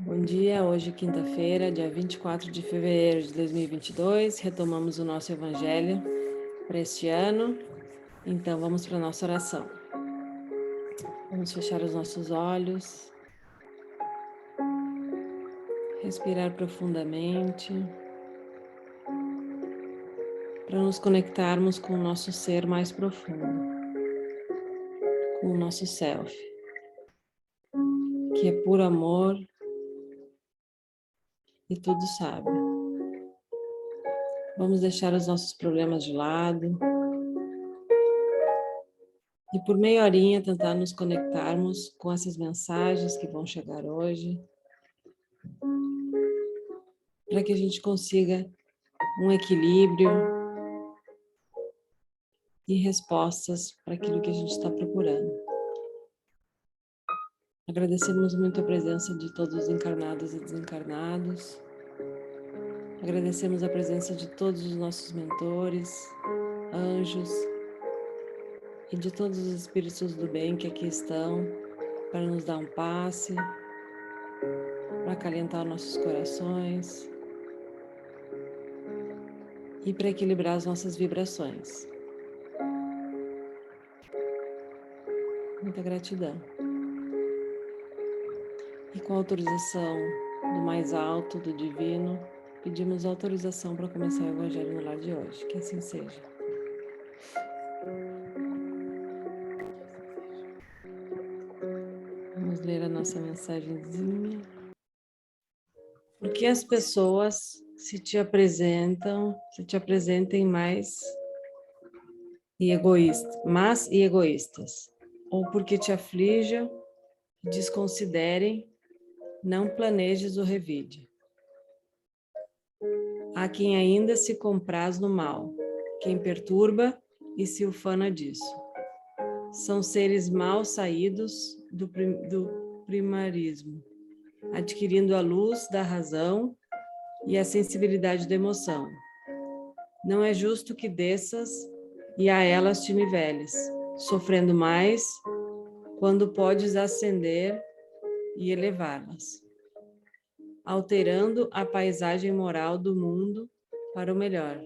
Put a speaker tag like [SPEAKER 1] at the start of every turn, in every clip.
[SPEAKER 1] Bom dia, hoje quinta-feira, dia 24 de fevereiro de 2022, retomamos o nosso Evangelho para este ano, então vamos para a nossa oração. Vamos fechar os nossos olhos, respirar profundamente, para nos conectarmos com o nosso ser mais profundo, com o nosso Self, que é puro amor e tudo sabe. Vamos deixar os nossos problemas de lado e por meia horinha tentar nos conectarmos com essas mensagens que vão chegar hoje, para que a gente consiga um equilíbrio e respostas para aquilo que a gente está procurando. Agradecemos muito a presença de todos os encarnados e desencarnados. Agradecemos a presença de todos os nossos mentores, anjos e de todos os espíritos do bem que aqui estão para nos dar um passe, para acalentar nossos corações e para equilibrar as nossas vibrações. Muita gratidão. E com a autorização do mais alto, do divino, pedimos autorização para começar o Evangelho no lar de hoje. Que assim seja. Vamos ler a nossa mensagenzinha. Por que as pessoas se te apresentem mais e egoístas, ou porque te aflijam, desconsiderem, não planejes o revide. Há quem ainda se compraz no mal, quem perturba e se ufana disso. São seres mal saídos do primarismo, adquirindo a luz da razão e a sensibilidade da emoção. Não é justo que desças e a elas te niveles, sofrendo mais quando podes ascender e elevá-las, alterando a paisagem moral do mundo para o melhor.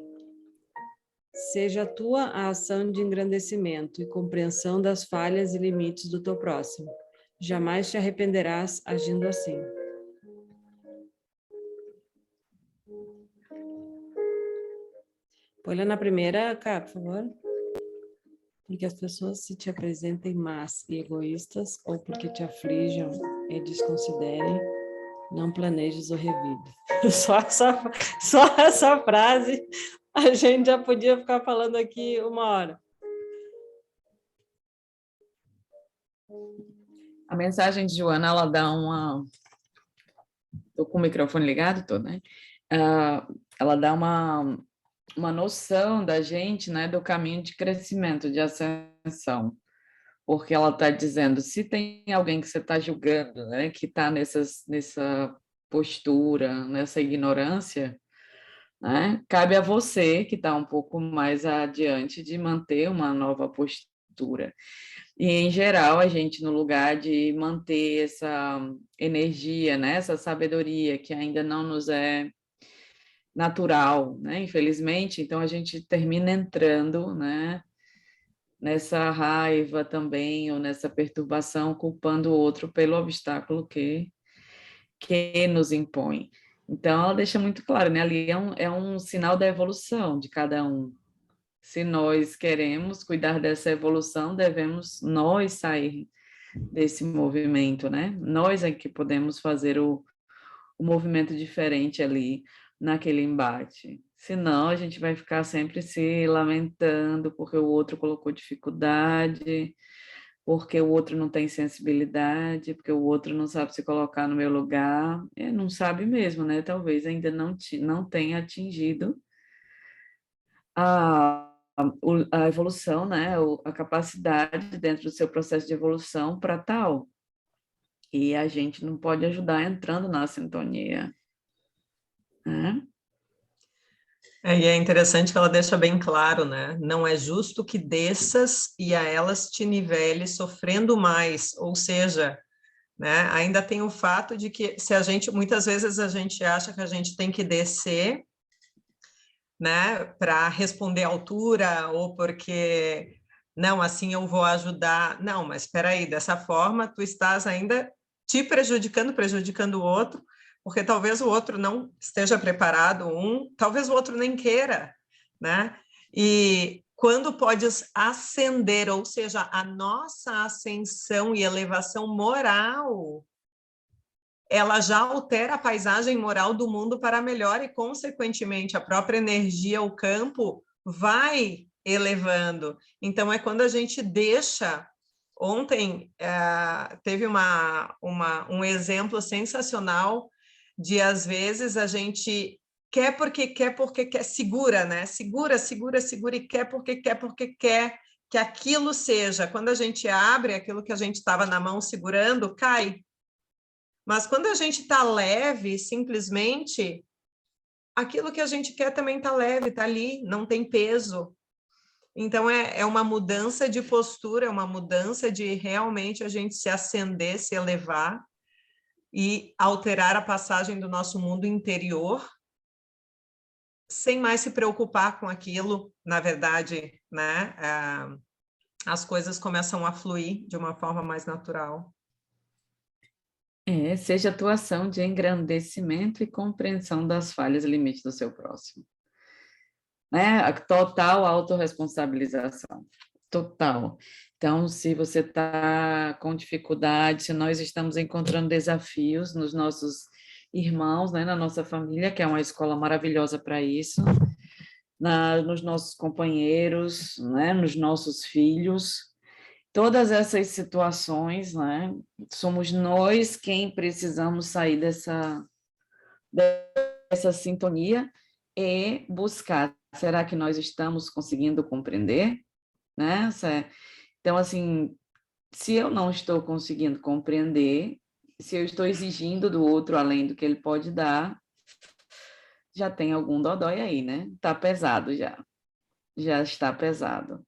[SPEAKER 1] Seja a tua a ação de engrandecimento e compreensão das falhas e limites do teu próximo. Jamais te arrependerás agindo assim. Põe lá na primeira, cá, por favor. Porque as pessoas se te apresentem más e egoístas, ou porque te aflijam e desconsiderem, não planejes o revide. Só essa frase, a gente já podia ficar falando aqui 1 hora.
[SPEAKER 2] A mensagem de Joana, ela dá uma... Estou com o microfone ligado, tô, né? Ela dá uma noção da gente, né, do caminho de crescimento, de ascensão. Porque ela está dizendo, se tem alguém que você está julgando, né, que está nessa postura, nessa ignorância, né, cabe a você, que está um pouco mais adiante, de manter uma nova postura. E, em geral, a gente, no lugar de manter essa energia, né, essa sabedoria que ainda não nos é natural, né, infelizmente, então a gente termina entrando, né, nessa raiva também, ou nessa perturbação, culpando o outro pelo obstáculo que nos impõe. Então, ela deixa muito claro, né, ali é um sinal da evolução de cada um. Se nós queremos cuidar dessa evolução, devemos nós sair desse movimento, né? Nós é que podemos fazer o movimento diferente ali naquele embate. Senão, a gente vai ficar sempre se lamentando porque o outro colocou dificuldade, porque o outro não tem sensibilidade, porque o outro não sabe se colocar no meu lugar. Não sabe mesmo, né? Talvez ainda não tenha atingido a evolução, né, a capacidade dentro do seu processo de evolução para tal. E a gente não pode ajudar entrando na sintonia, né?
[SPEAKER 3] E é interessante que ela deixa bem claro, né? Não é justo que desças e a elas te nivele sofrendo mais, ou seja, né? Ainda tem o fato de que se a gente, muitas vezes a gente acha que a gente tem que descer, né, para responder à altura, ou porque, não, assim eu vou ajudar. Não, mas espera aí, dessa forma tu estás ainda te prejudicando, prejudicando o outro, porque talvez o outro não esteja preparado, talvez o outro nem queira, né? E quando podes ascender, ou seja, a nossa ascensão e elevação moral, ela já altera a paisagem moral do mundo para melhor e, consequentemente, a própria energia, o campo, vai elevando. Então, é quando a gente deixa... Ontem, teve um exemplo sensacional de, às vezes, a gente quer porque quer, segura, né? Segura, segura, segura e quer porque quer que aquilo seja. Quando a gente abre, aquilo que a gente estava na mão segurando, cai. Mas quando a gente está leve, simplesmente, aquilo que a gente quer também está leve, está ali, não tem peso. Então, é uma mudança de postura, é uma mudança de realmente a gente se acender, se elevar e alterar a passagem do nosso mundo interior, sem mais se preocupar com aquilo. Na verdade, né? As coisas começam a fluir de uma forma mais natural.
[SPEAKER 2] Seja atuação de engrandecimento e compreensão das falhas e limites do seu próximo. Né? A total autorresponsabilização. Total. Então, se você está com dificuldade, se nós estamos encontrando desafios nos nossos irmãos, né, na nossa família, que é uma escola maravilhosa para isso, nos nossos companheiros, né, nos nossos filhos, todas essas situações, né, somos nós quem precisamos sair dessa sintonia e buscar, será que nós estamos conseguindo compreender? Né? Então, assim, se eu não estou conseguindo compreender, se eu estou exigindo do outro além do que ele pode dar, já tem algum dodói aí, né? Tá pesado já está pesado.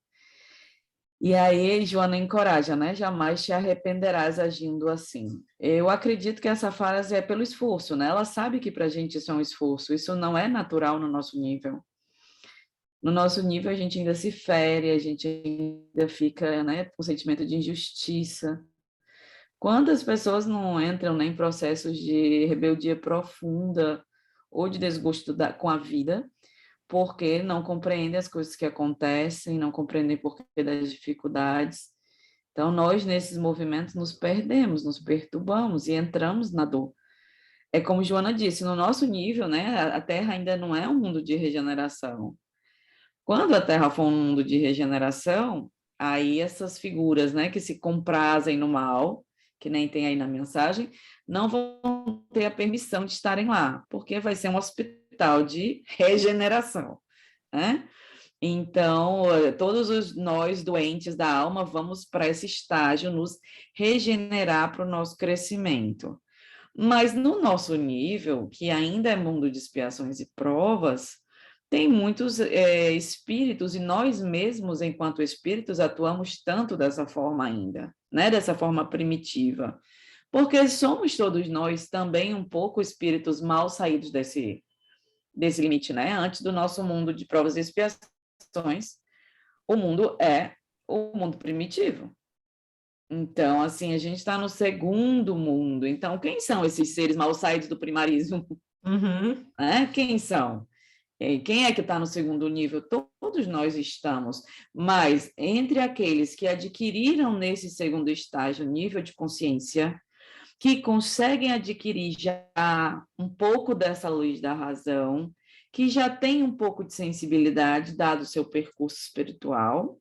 [SPEAKER 2] E aí, Joana encoraja, né? Jamais te arrependerás agindo assim. Eu acredito que essa frase é pelo esforço, né? Ela sabe que para a gente isso é um esforço, isso não é natural no nosso nível. No nosso nível, a gente ainda se fere, a gente ainda fica, né, com sentimento de injustiça. Quantas pessoas não entram, né, em processos de rebeldia profunda ou de desgosto com a vida, porque não compreendem as coisas que acontecem, não compreendem porquê das dificuldades. Então, nós, nesses movimentos, nos perdemos, nos perturbamos e entramos na dor. É como Joana disse, no nosso nível, né, a Terra ainda não é um mundo de regeneração. Quando a Terra for um mundo de regeneração, aí essas figuras, né, que se comprazem no mal, que nem tem aí na mensagem, não vão ter a permissão de estarem lá, porque vai ser um hospital de regeneração, né? Então, todos nós doentes da alma vamos para esse estágio, nos regenerar para o nosso crescimento. Mas no nosso nível, que ainda é mundo de expiações e provas, tem muitos espíritos, e nós mesmos, enquanto espíritos, atuamos tanto dessa forma ainda, né? Dessa forma primitiva. Porque somos todos nós também um pouco espíritos mal saídos desse limite, né? Antes do nosso mundo de provas e expiações, o mundo é o mundo primitivo. Então, assim, a gente está no segundo mundo. Então, quem são esses seres mal saídos do primarismo?
[SPEAKER 3] Uhum.
[SPEAKER 2] Né? Quem são? Quem é que está no segundo nível? Todos nós estamos, mas entre aqueles que adquiriram nesse segundo estágio nível de consciência, que conseguem adquirir já um pouco dessa luz da razão, que já tem um pouco de sensibilidade, dado o seu percurso espiritual,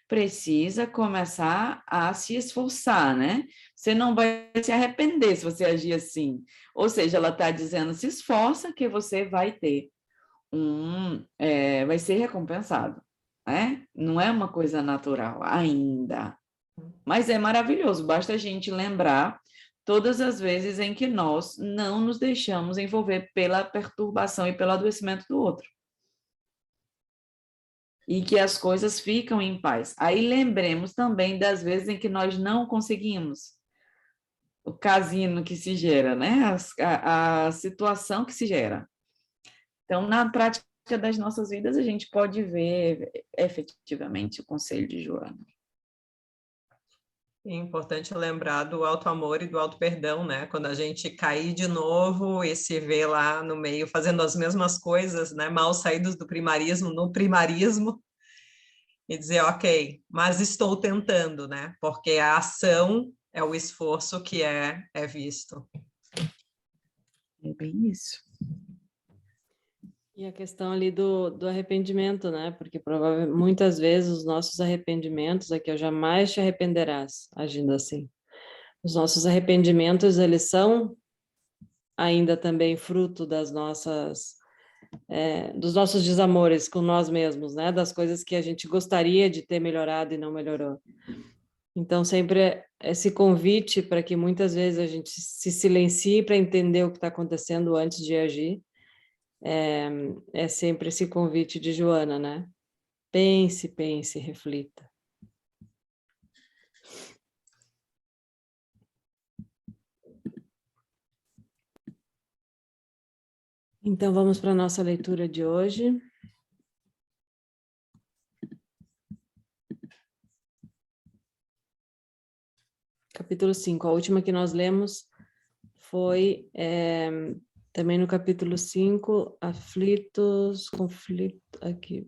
[SPEAKER 2] precisa começar a se esforçar, né? Você não vai se arrepender se você agir assim. Ou seja, ela está dizendo, se esforça que você vai ter vai ser recompensado, né? Não é uma coisa natural ainda, mas é maravilhoso, basta a gente lembrar todas as vezes em que nós não nos deixamos envolver pela perturbação e pelo adoecimento do outro. E que as coisas ficam em paz. Aí lembremos também das vezes em que nós não conseguimos. o casino que se gera, né? A situação que se gera. Então, na prática das nossas vidas, a gente pode ver efetivamente o conselho de Joana.
[SPEAKER 3] É importante lembrar do auto-amor e do auto-perdão, né? Quando a gente cair de novo e se vê lá no meio fazendo as mesmas coisas, né? Mal saídos do primarismo, no primarismo, e dizer, ok, mas estou tentando, né? Porque a ação é o esforço que é visto.
[SPEAKER 2] É bem isso.
[SPEAKER 1] E a questão ali do arrependimento, né? Porque provavelmente muitas vezes os nossos arrependimentos, aqui eu jamais te arrependerás, agindo assim. Os nossos arrependimentos, eles são ainda também fruto das nossas, dos nossos desamores com nós mesmos, né? Das coisas que a gente gostaria de ter melhorado e não melhorou. Então, sempre esse convite para que muitas vezes a gente se silencie para entender o que está acontecendo antes de agir, é sempre esse convite de Joana, né? Pense, pense, reflita. Então, vamos para a nossa leitura de hoje. Capítulo 5. A última que nós lemos foi também no capítulo 5, aflitos, conflito, aqui,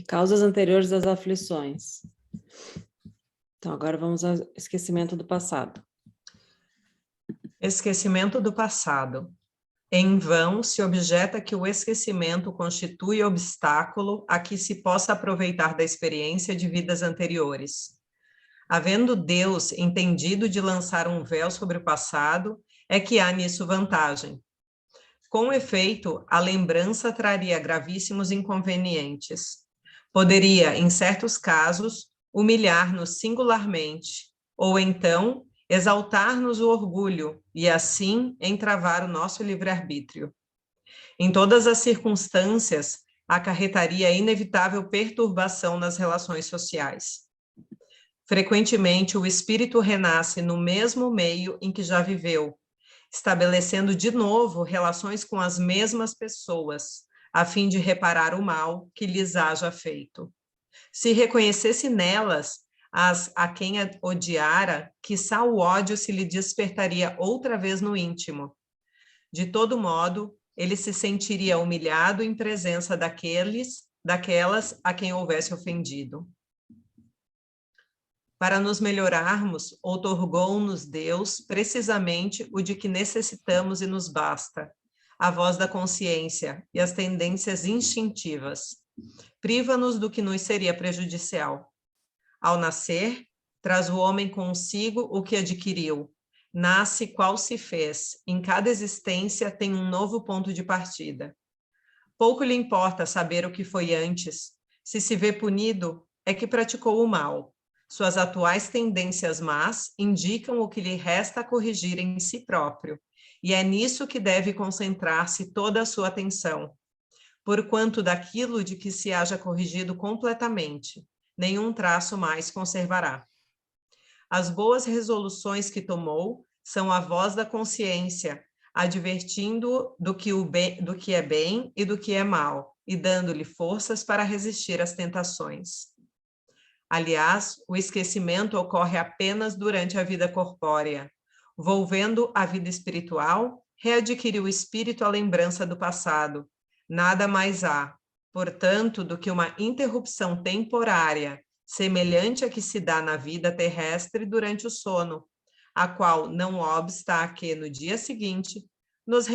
[SPEAKER 1] causas anteriores das aflições. Então, agora vamos ao esquecimento do passado.
[SPEAKER 3] Esquecimento do passado. Em vão se objeta que o esquecimento constitui obstáculo a que se possa aproveitar da experiência de vidas anteriores. Havendo Deus entendido de lançar um véu sobre o passado, é que há nisso vantagem. Com efeito, a lembrança traria gravíssimos inconvenientes. Poderia, em certos casos, humilhar-nos singularmente, ou então exaltar-nos o orgulho e, assim, entravar o nosso livre-arbítrio. Em todas as circunstâncias, acarretaria inevitável perturbação nas relações sociais. Frequentemente, o espírito renasce no mesmo meio em que já viveu, estabelecendo de novo relações com as mesmas pessoas, a fim de reparar o mal que lhes haja feito. Se reconhecesse nelas a quem odiara, quiçá o ódio se lhe despertaria outra vez no íntimo. De todo modo, ele se sentiria humilhado em presença daquelas a quem houvesse ofendido. Para nos melhorarmos, outorgou-nos Deus precisamente o de que necessitamos e nos basta, a voz da consciência e as tendências instintivas. Priva-nos do que nos seria prejudicial. Ao nascer, traz o homem consigo o que adquiriu. Nasce qual se fez. Em cada existência tem um novo ponto de partida. Pouco lhe importa saber o que foi antes. Se se vê punido, é que praticou o mal. Suas atuais tendências más indicam o que lhe resta a corrigir em si próprio, e é nisso que deve concentrar-se toda a sua atenção. Porquanto daquilo de que se haja corrigido completamente, nenhum traço mais conservará. As boas resoluções que tomou são a voz da consciência, advertindo do que é bem e do que é mal, e dando-lhe forças para resistir às tentações. Aliás, o esquecimento ocorre apenas durante a vida corpórea. Volvendo à vida espiritual, readquire o espírito a lembrança do passado. Nada mais há, portanto, do que uma interrupção temporária, semelhante à que se dá na vida terrestre durante o sono, a qual não obsta a que, no dia seguinte, nos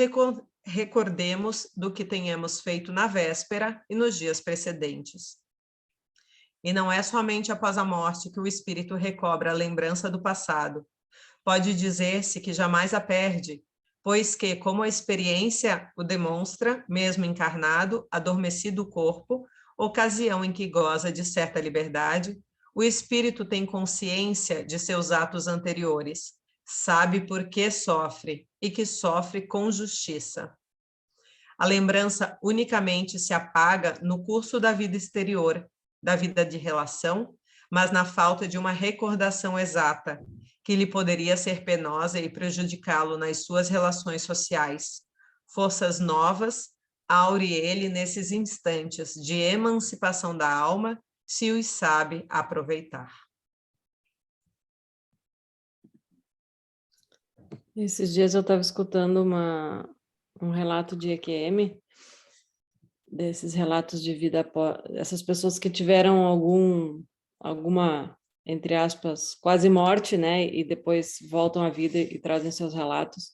[SPEAKER 3] recordemos do que tenhamos feito na véspera e nos dias precedentes. E não é somente após a morte que o espírito recobra a lembrança do passado. Pode dizer-se que jamais a perde, pois que, como a experiência o demonstra, mesmo encarnado, adormecido o corpo, ocasião em que goza de certa liberdade, o espírito tem consciência de seus atos anteriores, sabe por que sofre e que sofre com justiça. A lembrança unicamente se apaga no curso da vida exterior, da vida de relação, mas na falta de uma recordação exata, que lhe poderia ser penosa e prejudicá-lo nas suas relações sociais. Forças novas aure ele nesses instantes de emancipação da alma, se os sabe aproveitar.
[SPEAKER 1] Esses dias eu estava escutando um relato de EQM, desses relatos de vida após essas pessoas que tiveram alguma, entre aspas, quase morte, né? E depois voltam à vida e trazem seus relatos.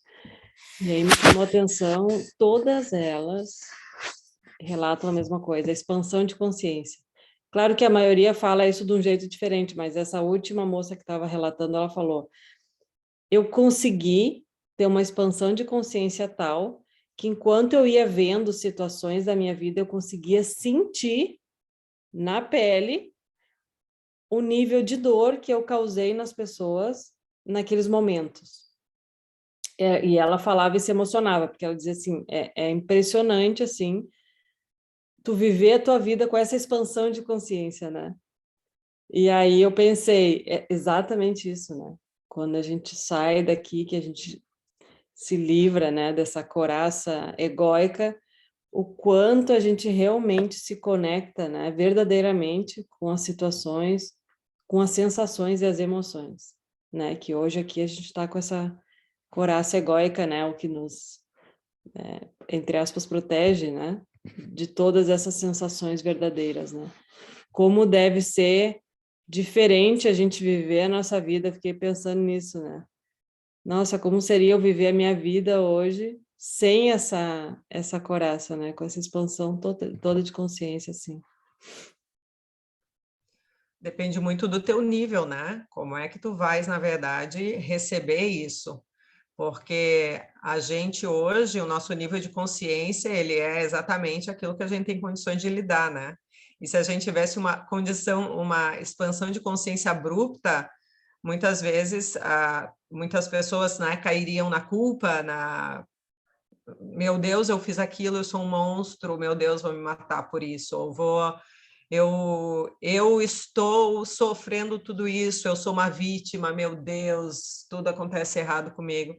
[SPEAKER 1] E aí me chamou a atenção, todas elas relatam a mesma coisa, a expansão de consciência. Claro que a maioria fala isso de um jeito diferente, mas essa última moça que estava relatando, ela falou: eu consegui ter uma expansão de consciência tal que enquanto eu ia vendo situações da minha vida, eu conseguia sentir na pele o nível de dor que eu causei nas pessoas naqueles momentos. E ela falava e se emocionava, porque ela dizia assim, é impressionante, assim, tu viver a tua vida com essa expansão de consciência, né? E aí eu pensei, é exatamente isso, né? Quando a gente sai daqui, que a gente se livra, né, dessa coraça egóica, o quanto a gente realmente se conecta, né, verdadeiramente com as situações, com as sensações e as emoções, né? Que hoje aqui a gente está com essa coraça egóica, né? O que nos, entre aspas, protege, né? De todas essas sensações verdadeiras, né? Como deve ser diferente a gente viver a nossa vida, fiquei pensando nisso, né? Nossa, como seria eu viver a minha vida hoje sem essa coraça, né? Com essa expansão toda de consciência, assim.
[SPEAKER 3] Depende muito do teu nível, né? Como é que tu vais, na verdade, receber isso? Porque a gente hoje, o nosso nível de consciência, ele é exatamente aquilo que a gente tem condições de lidar, né? E se a gente tivesse uma condição, uma expansão de consciência abrupta, muitas vezes, muitas pessoas, né, cairiam na culpa, meu Deus, eu fiz aquilo, eu sou um monstro, meu Deus, vou me matar por isso, eu estou sofrendo tudo isso, eu sou uma vítima, meu Deus, tudo acontece errado comigo.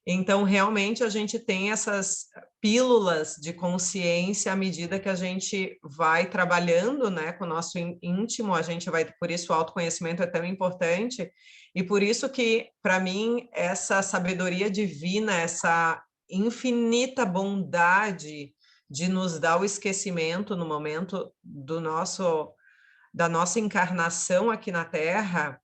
[SPEAKER 3] Então, realmente, a gente tem essas pílulas de consciência à medida que a gente vai trabalhando, né, com o nosso íntimo, a gente vai, por isso o autoconhecimento é tão importante, e por isso que, para mim, essa sabedoria divina, essa infinita bondade de nos dar o esquecimento no momento da nossa encarnação aqui na Terra,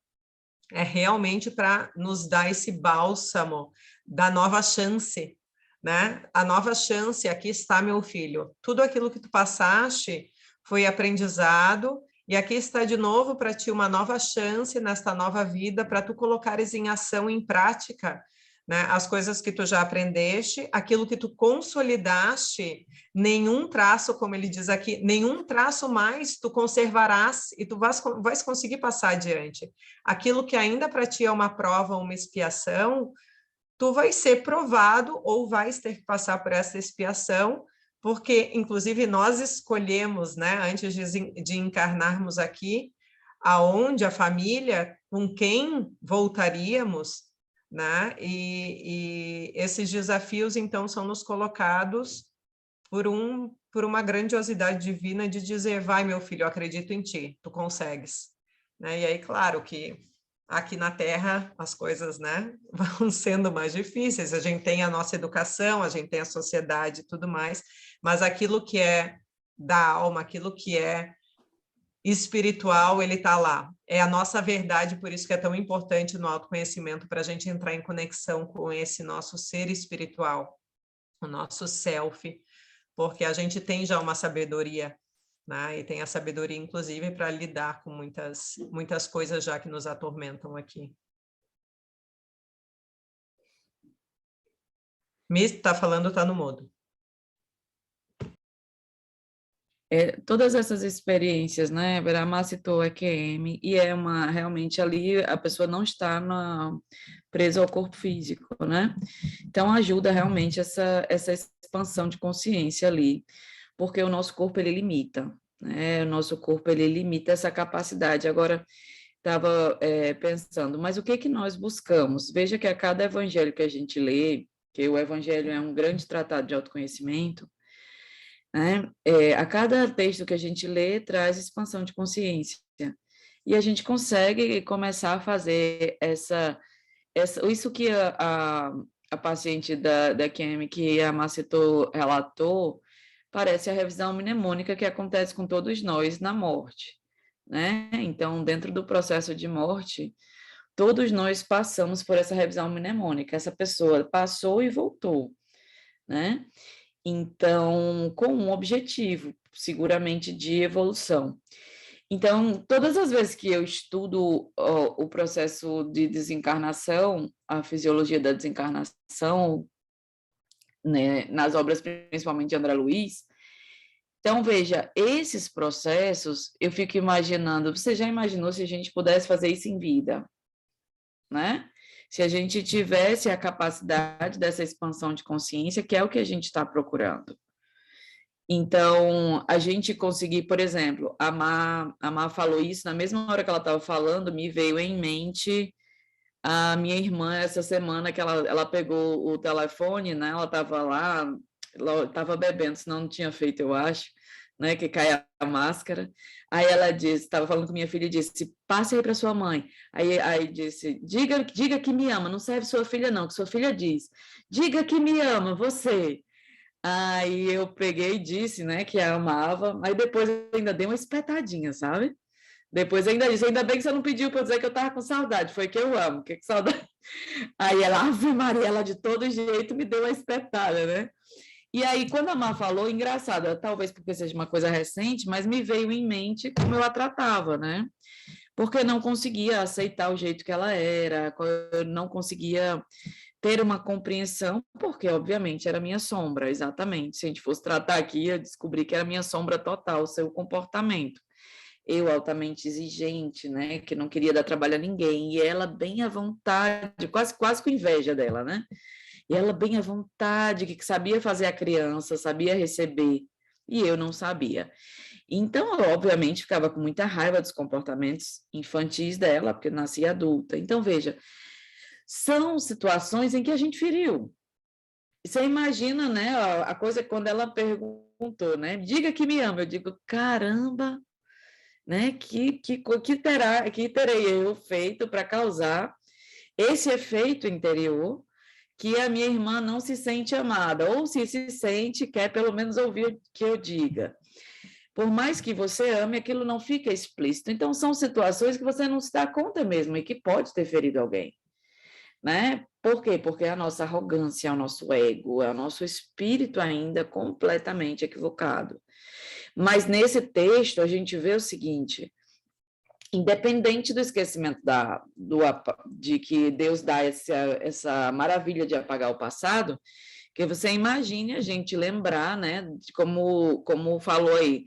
[SPEAKER 3] é realmente para nos dar esse bálsamo da nova chance, né? A nova chance, aqui está, meu filho. Tudo aquilo que tu passaste foi aprendizado, e aqui está de novo para ti uma nova chance nesta nova vida, para tu colocares em ação, em prática, né? As coisas que tu já aprendeste, aquilo que tu consolidaste, nenhum traço, como ele diz aqui, nenhum traço mais tu conservarás e tu vais conseguir passar adiante. Aquilo que ainda para ti é uma prova, uma expiação, tu vais ser provado ou vais ter que passar por essa expiação, porque, inclusive, nós escolhemos, né, antes de encarnarmos aqui, aonde a família, com quem voltaríamos, né? E esses desafios, então, são nos colocados por uma grandiosidade divina de dizer, vai, meu filho, eu acredito em ti, tu consegues. Né? E aí, claro que aqui na Terra as coisas, né, vão sendo mais difíceis, a gente tem a nossa educação, a gente tem a sociedade e tudo mais, mas aquilo que é da alma, aquilo que é espiritual, ele está lá. É a nossa verdade, por isso que é tão importante no autoconhecimento, para a gente entrar em conexão com esse nosso ser espiritual, o nosso self, porque a gente tem já uma sabedoria, né? E tem a sabedoria, inclusive, para lidar com muitas coisas já que nos atormentam aqui. Mi, está falando, está no mudo.
[SPEAKER 2] Todas essas experiências, né? Brahma citou a EQM, e realmente ali a pessoa não está presa ao corpo físico, né? Então ajuda realmente essa expansão de consciência ali, porque o nosso corpo ele limita, né? O nosso corpo ele limita essa capacidade. Agora, estava pensando, mas o que que nós buscamos? Veja que a cada evangelho que a gente lê, que o evangelho é um grande tratado de autoconhecimento, né? A cada texto que a gente lê traz expansão de consciência. E a gente consegue começar a fazer isso que a paciente da QM, que a Maceto relatou, parece a revisão mnemônica que acontece com todos nós na morte, né? Então, dentro do processo de morte, todos nós passamos por essa revisão mnemônica. Essa pessoa passou e voltou, né? Então, com um objetivo, seguramente, de evolução. Então, todas as vezes que eu estudo o processo de desencarnação, a fisiologia da desencarnação, né, nas obras principalmente de André Luiz, então, veja, esses processos, eu fico imaginando, você já imaginou se a gente pudesse fazer isso em vida, né? Se a gente tivesse a capacidade dessa expansão de consciência, que é o que a gente está procurando. Então, a gente conseguir, por exemplo, a Má falou isso, na mesma hora que ela estava falando, me veio em mente a minha irmã, essa semana, que ela pegou o telefone, né? Ela estava lá, ela estava bebendo, senão não tinha feito, eu acho, né? Que cai a máscara. Aí ela disse, estava falando com minha filha e disse, passe aí para sua mãe. Aí disse, diga que me ama, não serve sua filha não, que sua filha diz, diga que me ama, você. Aí eu peguei e disse, né, que a amava, aí depois eu ainda dei uma espetadinha, sabe? Depois ainda disse, ainda bem que você não pediu para eu dizer que eu estava com saudade, foi que eu amo, que saudade. Aí ela, Ave Maria, ela de todo jeito me deu uma espetada, né? E aí, quando a Má falou, engraçado, talvez porque seja uma coisa recente, mas me veio em mente como eu a tratava, né? Porque eu não conseguia aceitar o jeito que ela era, eu não conseguia ter uma compreensão, porque, obviamente, era minha sombra, exatamente. Se a gente fosse tratar aqui, eu descobri que era minha sombra total, o seu comportamento. Eu altamente exigente, né, que não queria dar trabalho a ninguém, e ela bem à vontade, quase com inveja dela, né? E ela bem à vontade, que sabia fazer a criança, sabia receber, e eu não sabia. Então, eu, obviamente, ficava com muita raiva dos comportamentos infantis dela, porque nascia adulta. Então, veja, são situações em que a gente feriu. Você imagina, né, a coisa quando ela perguntou, né, diga que me ama, eu digo, caramba, né, que terei eu feito para causar esse efeito interior que a minha irmã não se sente amada, ou se sente, quer pelo menos ouvir que eu diga. Por mais que você ame, aquilo não fica explícito. Então, são situações que você não se dá conta mesmo e que pode ter ferido alguém. Né? Por quê? Porque é a nossa arrogância, é o nosso ego, é o nosso espírito ainda completamente equivocado. Mas nesse texto a gente vê o seguinte, independente do esquecimento de que Deus dá essa maravilha de apagar o passado, que você imagine a gente lembrar, né, de como falou aí,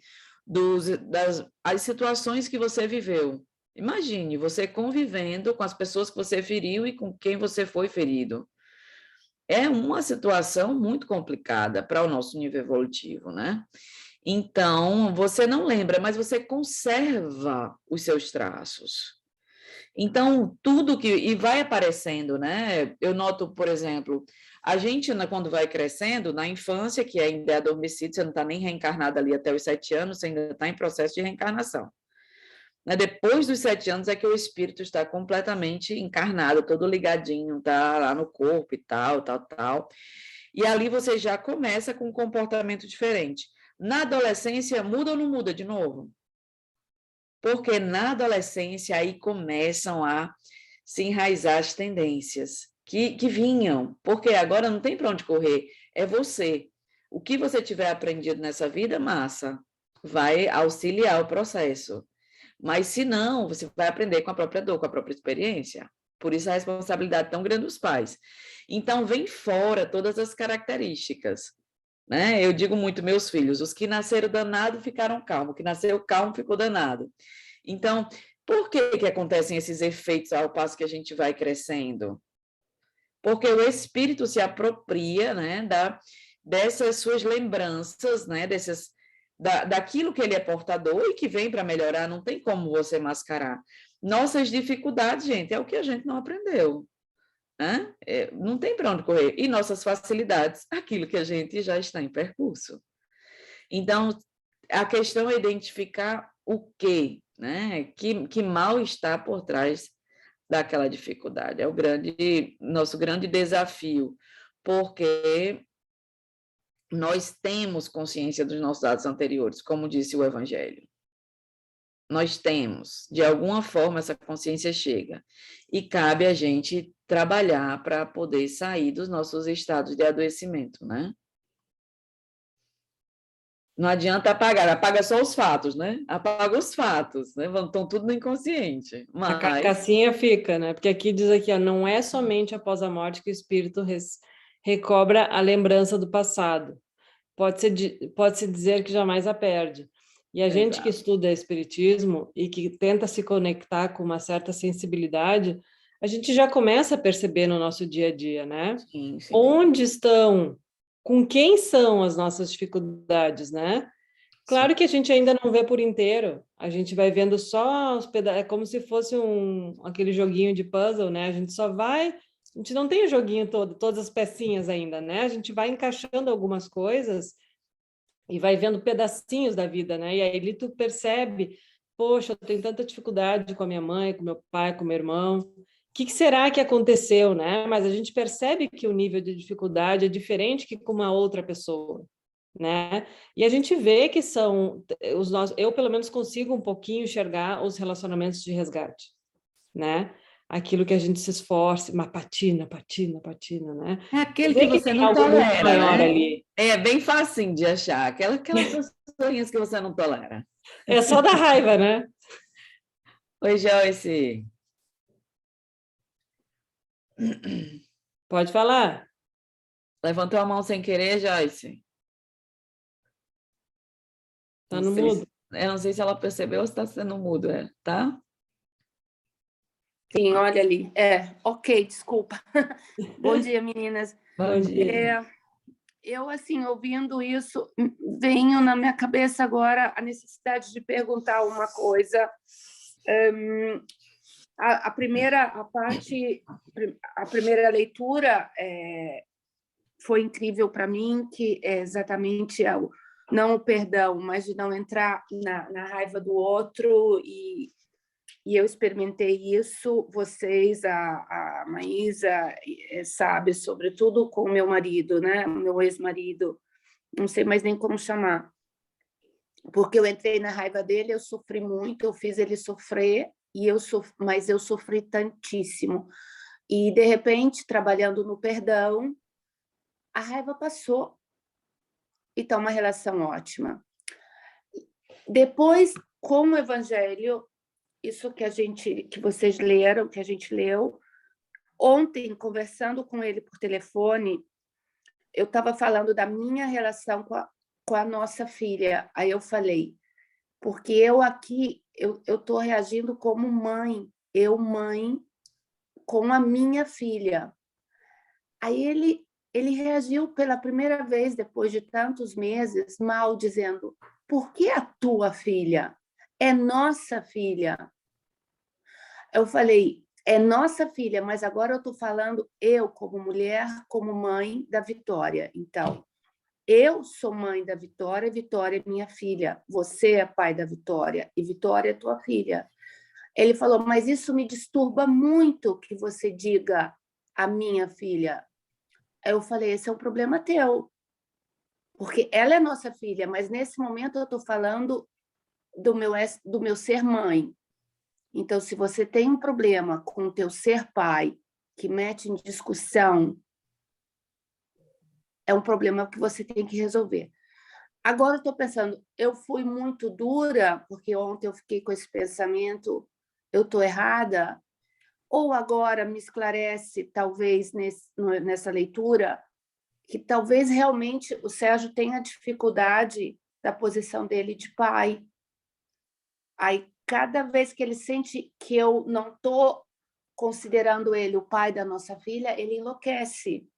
[SPEAKER 2] as situações que você viveu. Imagine você convivendo com as pessoas que você feriu e com quem você foi ferido. É uma situação muito complicada para o nosso nível evolutivo, né? Então, você não lembra, mas você conserva os seus traços. Então, tudo que... E vai aparecendo, né? Eu noto, por exemplo, a gente, quando vai crescendo, na infância, que ainda é adormecido, você não está nem reencarnado ali até os 7 anos, você ainda está em processo de reencarnação. Depois dos 7 anos é que o espírito está completamente encarnado, todo ligadinho, tá lá no corpo e tal. E ali você já começa com um comportamento diferente. Na adolescência, muda ou não muda de novo? Porque na adolescência aí começam a se enraizar as tendências que vinham, porque agora não tem para onde correr, é você. O que você tiver aprendido nessa vida, massa, vai auxiliar o processo. Mas, se não, você vai aprender com a própria dor, com a própria experiência. Por isso, a responsabilidade tão grande dos pais. Então, vem fora todas as características. Né? Eu digo muito, meus filhos, os que nasceram danado ficaram calmos, o que nasceu calmo ficou danado. Então, por que acontecem esses efeitos ao passo que a gente vai crescendo? Porque o espírito se apropria, né, dessas suas lembranças, né, daquilo que ele é portador e que vem para melhorar, não tem como você mascarar. Nossas dificuldades, gente, é o que a gente não aprendeu, né? Não tem para onde correr. E nossas facilidades, aquilo que a gente já está em percurso. Então, a questão é identificar o quê, né? Que mal está por trás daquela dificuldade. É nosso grande desafio, porque nós temos consciência dos nossos atos anteriores, como disse o Evangelho. Nós temos, de alguma forma, essa consciência chega. E cabe a gente trabalhar para poder sair dos nossos estados de adoecimento, né? Não adianta apagar, apaga só os fatos, né? Apaga os fatos, né? Estão tudo no inconsciente.
[SPEAKER 1] A
[SPEAKER 2] Mas
[SPEAKER 1] carcassinha fica, né? Porque aqui diz aqui, ó, não é somente após a morte que o espírito recobra a lembrança do passado. Pode-se dizer que jamais a perde. E a gente que
[SPEAKER 2] exato.
[SPEAKER 1] estuda espiritismo e que tenta se conectar com uma certa sensibilidade, a gente já começa a perceber no nosso dia a dia, né?
[SPEAKER 2] Sim, sim.
[SPEAKER 1] Onde estão, com quem são as nossas dificuldades, né? Claro que a gente ainda não vê por inteiro, a gente vai vendo só os pedaços, é como se fosse aquele joguinho de puzzle, né? A gente só vai, a gente não tem o joguinho todo, todas as pecinhas ainda, né? A gente vai encaixando algumas coisas e vai vendo pedacinhos da vida, né? E aí ali tu percebe, poxa, eu tenho tanta dificuldade com a minha mãe, com meu pai, com meu irmão. O que será que aconteceu, né? Mas a gente percebe que o nível de dificuldade é diferente que com uma outra pessoa, né? E a gente vê que são os nossos, eu pelo menos consigo um pouquinho enxergar os relacionamentos de resgate, né? Aquilo que a gente se esforça, mas patina, né?
[SPEAKER 2] É
[SPEAKER 1] Tu
[SPEAKER 2] aquele que
[SPEAKER 1] vê que
[SPEAKER 2] você
[SPEAKER 1] tem
[SPEAKER 2] não
[SPEAKER 1] algo muito
[SPEAKER 2] tolera,
[SPEAKER 1] maior
[SPEAKER 2] né?
[SPEAKER 1] ali.
[SPEAKER 2] É bem facinho de achar. Aquelas pessoinhas que você não tolera.
[SPEAKER 1] É só da raiva, né?
[SPEAKER 2] Oi, Joyce.
[SPEAKER 1] Pode falar.
[SPEAKER 2] Levantou a mão sem querer, Joyce?
[SPEAKER 1] Tá no mudo.
[SPEAKER 2] Eu não sei se ela percebeu ou se está sendo mudo, tá?
[SPEAKER 4] Sim, olha ali. Ok, desculpa. Bom dia, meninas.
[SPEAKER 2] Bom dia.
[SPEAKER 4] Eu, assim, ouvindo isso, venho na minha cabeça agora a necessidade de perguntar uma coisa. A primeira leitura foi incrível para mim, que é exatamente não o perdão, mas de não entrar na raiva do outro e eu experimentei isso, vocês, a Maísa, sabe, sobretudo com o meu marido, né? O meu ex-marido, não sei mais nem como chamar, porque eu entrei na raiva dele, eu sofri muito, eu fiz ele sofrer, mas eu sofri tantíssimo. E, de repente, trabalhando no perdão, a raiva passou. E está uma relação ótima. Depois, com o Evangelho, isso que vocês leram, que a gente leu. Ontem, conversando com ele por telefone, eu estava falando da minha relação com a nossa filha. Aí eu falei, porque eu aqui, eu estou reagindo como mãe, mãe, com a minha filha. Aí ele reagiu pela primeira vez, depois de tantos meses, mal, dizendo, por que a tua filha? É nossa filha. Eu falei, é nossa filha, mas agora eu estou falando eu como mulher, como mãe da Vitória. Então, eu sou mãe da Vitória, Vitória é minha filha. Você é pai da Vitória e Vitória é tua filha. Ele falou, mas isso me disturba muito que você diga a minha filha. Eu falei, esse é um problema teu. Porque ela é nossa filha, mas nesse momento eu estou falando do meu ser mãe. Então, se você tem um problema com o teu ser pai, que mete em discussão, é um problema que você tem que resolver. Agora eu estou pensando, eu fui muito dura, porque ontem eu fiquei com esse pensamento, eu estou errada, ou agora me esclarece, talvez, nessa leitura, que talvez realmente o Sérgio tenha dificuldade da posição dele de pai. Aí, cada vez que ele sente que eu não estou considerando ele o pai da nossa filha, ele enlouquece.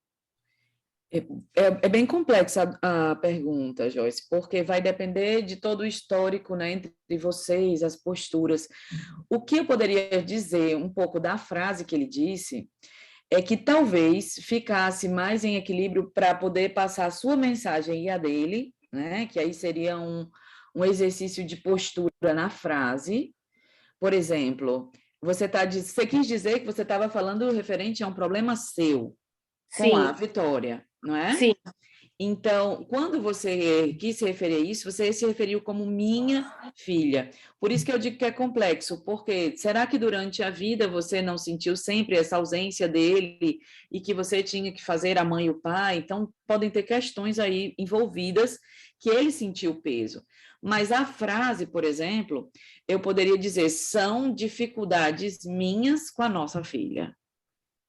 [SPEAKER 2] É bem complexa a pergunta, Joyce, porque vai depender de todo o histórico, né, entre vocês, as posturas. O que eu poderia dizer um pouco da frase que ele disse é que talvez ficasse mais em equilíbrio para poder passar a sua mensagem e a dele, né, que aí seria um exercício de postura na frase. Por exemplo, você quis dizer que você estava falando referente a um problema seu com a
[SPEAKER 4] Sim,
[SPEAKER 2] Vitória, não é?
[SPEAKER 4] sim.
[SPEAKER 2] Então, quando você quis se referir a isso, você se referiu como minha filha. Por isso que eu digo que é complexo, porque será que durante a vida você não sentiu sempre essa ausência dele e que você tinha que fazer a mãe e o pai? Então, podem ter questões aí envolvidas que ele sentiu peso. Mas a frase, por exemplo, eu poderia dizer, são dificuldades minhas com a nossa filha.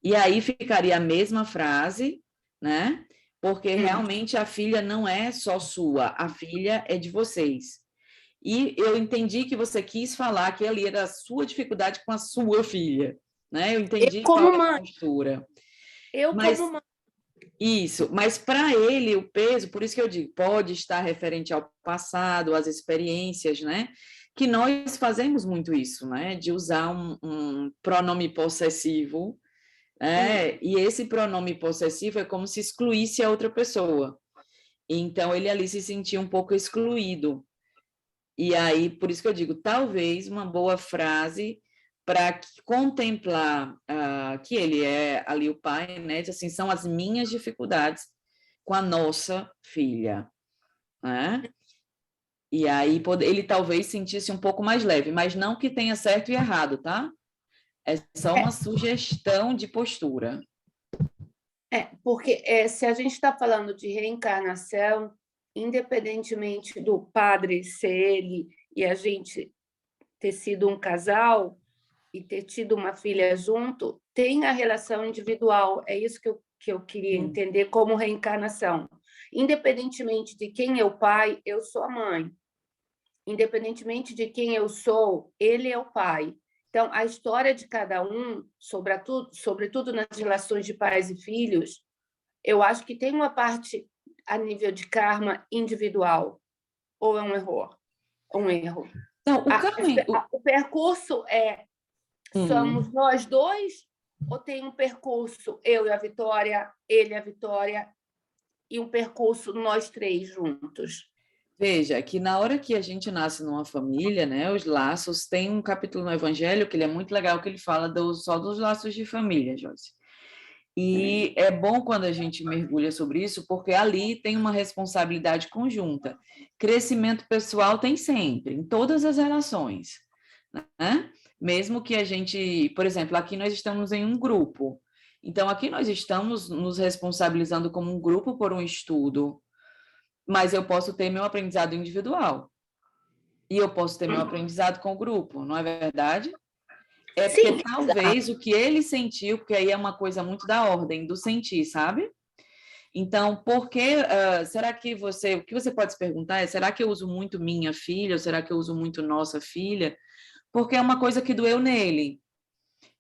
[SPEAKER 2] E aí ficaria a mesma frase, né? Porque realmente a filha não é só sua, a filha é de vocês. E eu entendi que você quis falar que ali era a sua dificuldade com a sua filha, né? Eu entendi qual
[SPEAKER 4] Como
[SPEAKER 2] é a
[SPEAKER 4] mãe,
[SPEAKER 2] postura.
[SPEAKER 4] eu
[SPEAKER 2] Mas
[SPEAKER 4] como mãe.
[SPEAKER 2] isso, mas para ele o peso, por isso que eu digo, pode estar referente ao passado, às experiências, né? Que nós fazemos muito isso, né? De usar um pronome possessivo, e esse pronome possessivo é como se excluísse a outra pessoa. Então, ele ali se sentia um pouco excluído. E aí, por isso que eu digo, talvez uma boa frase para contemplar que ele é ali o pai, né? Diz assim, são as minhas dificuldades com a nossa filha, né? E aí, ele talvez sentisse um pouco mais leve, mas não que tenha certo e errado, tá? É só uma sugestão de postura.
[SPEAKER 4] Porque se a gente está falando de reencarnação, independentemente do padre ser ele e a gente ter sido um casal e ter tido uma filha junto, tem a relação individual. É isso que eu queria entender como reencarnação. Independentemente de quem é o pai, eu sou a mãe. Independentemente de quem eu sou, ele é o pai. Então, a história de cada um, sobretudo nas relações de pais e filhos, eu acho que tem uma parte a nível de karma individual, ou é um erro? Um erro.
[SPEAKER 2] Então, o caminho...
[SPEAKER 4] O percurso somos nós dois, ou tem um percurso eu e a Vitória, ele e a Vitória, e um percurso nós três juntos?
[SPEAKER 2] Veja, que na hora que a gente nasce numa família, né, os laços, tem um capítulo no Evangelho que ele é muito legal, que ele fala só dos laços de família, Joyce. E é bom quando a gente mergulha sobre isso, porque ali tem uma responsabilidade conjunta. Crescimento pessoal tem sempre, em todas as relações, né? Mesmo que a gente, por exemplo, aqui nós estamos em um grupo. Então, aqui nós estamos nos responsabilizando como um grupo por um estudo, mas eu posso ter meu aprendizado individual. E eu posso ter meu aprendizado com o grupo, não é verdade? É porque
[SPEAKER 4] Sim.
[SPEAKER 2] talvez o que ele sentiu, porque aí é uma coisa muito da ordem do sentir, sabe? Então, por que, será que o que você pode se perguntar é, será que eu uso muito minha filha, ou será que eu uso muito nossa filha? Porque é uma coisa que doeu nele.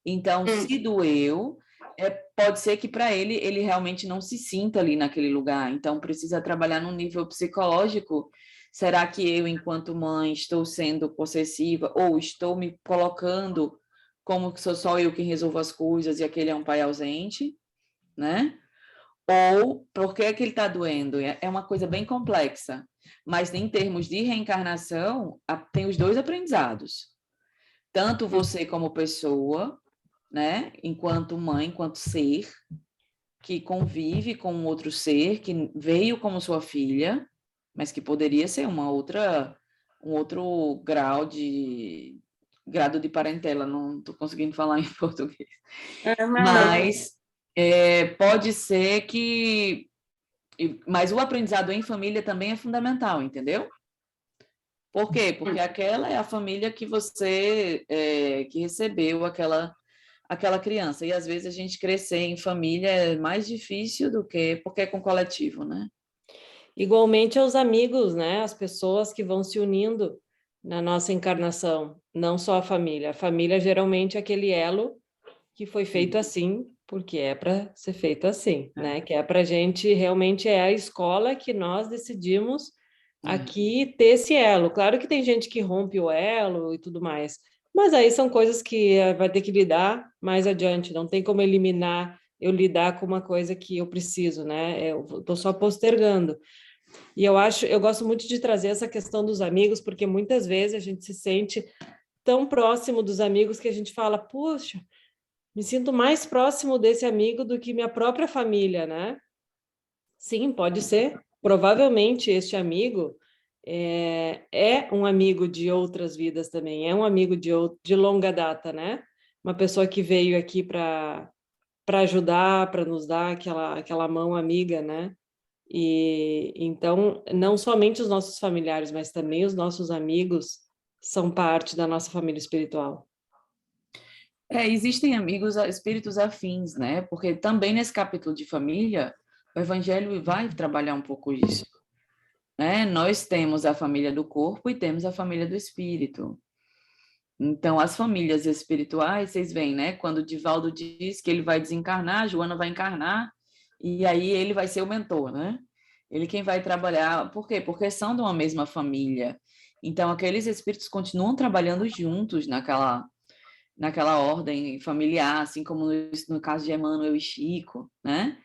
[SPEAKER 2] Então, se doeu, pode ser que para ele realmente não se sinta ali naquele lugar. Então, precisa trabalhar no nível psicológico. Será que eu, enquanto mãe, estou sendo possessiva ou estou me colocando como que sou só eu que resolvo as coisas e aquele é um pai ausente, né? Ou por que que ele está doendo? É uma coisa bem complexa. Mas em termos de reencarnação, tem os dois aprendizados. Tanto você como pessoa, né? Enquanto mãe, enquanto ser, que convive com um outro ser, que veio como sua filha, mas que poderia ser um outro grado de parentela, não estou conseguindo falar em português. Mas pode ser que... Mas o aprendizado em família também é fundamental, entendeu? Por quê? Porque aquela é a família que você que recebeu aquela criança. E às vezes a gente crescer em família é mais difícil do que porque é com coletivo, né?
[SPEAKER 1] Igualmente aos amigos, né? As pessoas que vão se unindo na nossa encarnação, não só a família. A família geralmente é aquele elo que foi feito assim porque é para ser feito assim, né? Que é para a gente, realmente é a escola que nós decidimos aqui ter esse elo. Claro que tem gente que rompe o elo e tudo mais, mas aí são coisas que vai ter que lidar mais adiante, não tem como eliminar eu lidar com uma coisa que eu preciso, né? Eu estou só postergando. E eu gosto muito de trazer essa questão dos amigos, porque muitas vezes a gente se sente tão próximo dos amigos que a gente fala, poxa, me sinto mais próximo desse amigo do que minha própria família, né? Sim, pode ser. Provavelmente este amigo é um amigo de outras vidas também, é um amigo de longa data, né? Uma pessoa que veio aqui para ajudar, para nos dar aquela mão amiga, né? E então, não somente os nossos familiares, mas também os nossos amigos são parte da nossa família espiritual.
[SPEAKER 2] Existem amigos, espíritos afins, né? Porque também nesse capítulo de família, o Evangelho vai trabalhar um pouco isso, né? Nós temos a família do corpo e temos a família do espírito. Então, as famílias espirituais, vocês veem, né? Quando o Divaldo diz que ele vai desencarnar, a Joana vai encarnar, e aí ele vai ser o mentor, né? Ele quem vai trabalhar. Por quê? Porque são de uma mesma família. Então, aqueles espíritos continuam trabalhando juntos naquela ordem familiar, assim como no caso de Emmanuel e Chico, né?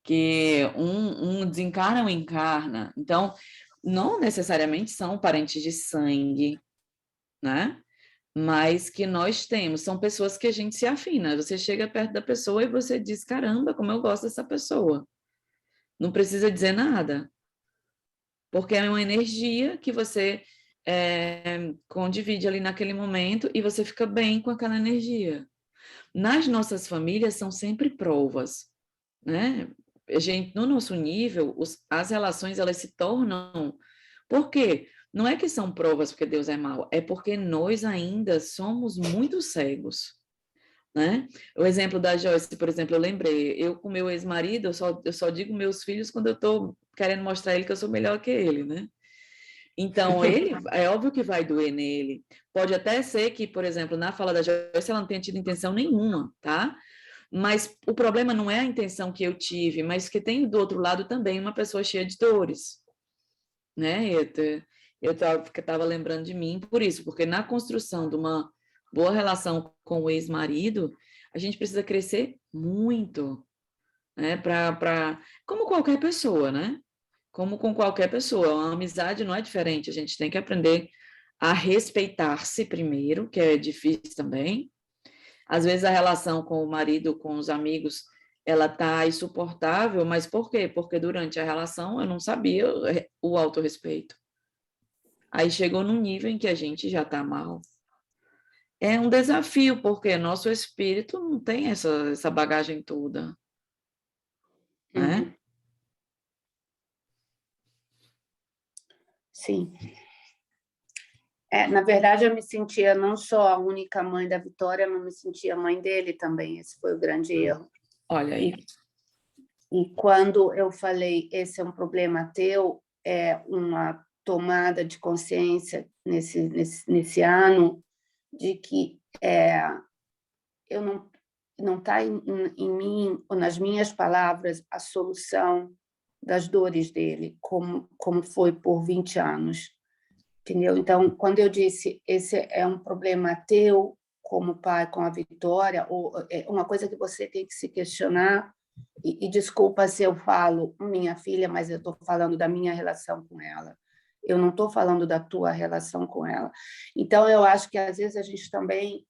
[SPEAKER 2] Que um desencarna ou encarna. Então, não necessariamente são parentes de sangue, né? Mas que nós temos, são pessoas que a gente se afina. Você chega perto da pessoa e você diz, caramba, como eu gosto dessa pessoa. Não precisa dizer nada, porque é uma energia que você condivide ali naquele momento e você fica bem com aquela energia. Nas nossas famílias são sempre provas, né? A gente, no nosso nível, as relações elas se tornam. Por quê? Não é que são provas porque Deus é mau, é porque nós ainda somos muito cegos, né? O exemplo da Joyce, por exemplo, eu lembrei, eu com meu ex-marido, eu só digo meus filhos quando eu estou querendo mostrar a ele que eu sou melhor que ele, né? Então, ele, é óbvio que vai doer nele. Pode até ser que, por exemplo, na fala da Joyce, ela não tenha tido intenção nenhuma, tá? Mas o problema não é a intenção que eu tive, mas que tem do outro lado também uma pessoa cheia de dores, né? Eu estava lembrando de mim por isso, porque na construção de uma boa relação com o ex-marido, a gente precisa crescer muito, né? Como qualquer pessoa, né? Como com qualquer pessoa, a amizade não é diferente, a gente tem que aprender a respeitar-se primeiro, que é difícil também. Às vezes a relação com o marido, com os amigos, ela tá insuportável, mas por quê? Porque durante a relação eu não sabia o autorrespeito. Aí chegou num nível em que a gente já tá mal. É um desafio, porque nosso espírito não tem essa bagagem toda, né?
[SPEAKER 4] Sim. Na verdade, eu me sentia não só a única mãe da Vitória, mas me sentia mãe dele também. Esse foi o grande erro.
[SPEAKER 2] Olha aí.
[SPEAKER 4] E quando eu falei, esse é um problema teu, é uma tomada de consciência nesse ano de que eu não está em mim ou nas minhas palavras a solução das dores dele, como foi por 20 anos. Entendeu? Então, quando eu disse esse é um problema teu como pai com a Vitória, ou é uma coisa que você tem que se questionar, e desculpa se eu falo minha filha, mas eu estou falando da minha relação com ela. Eu não estou falando da tua relação com ela. Então, eu acho que às vezes a gente também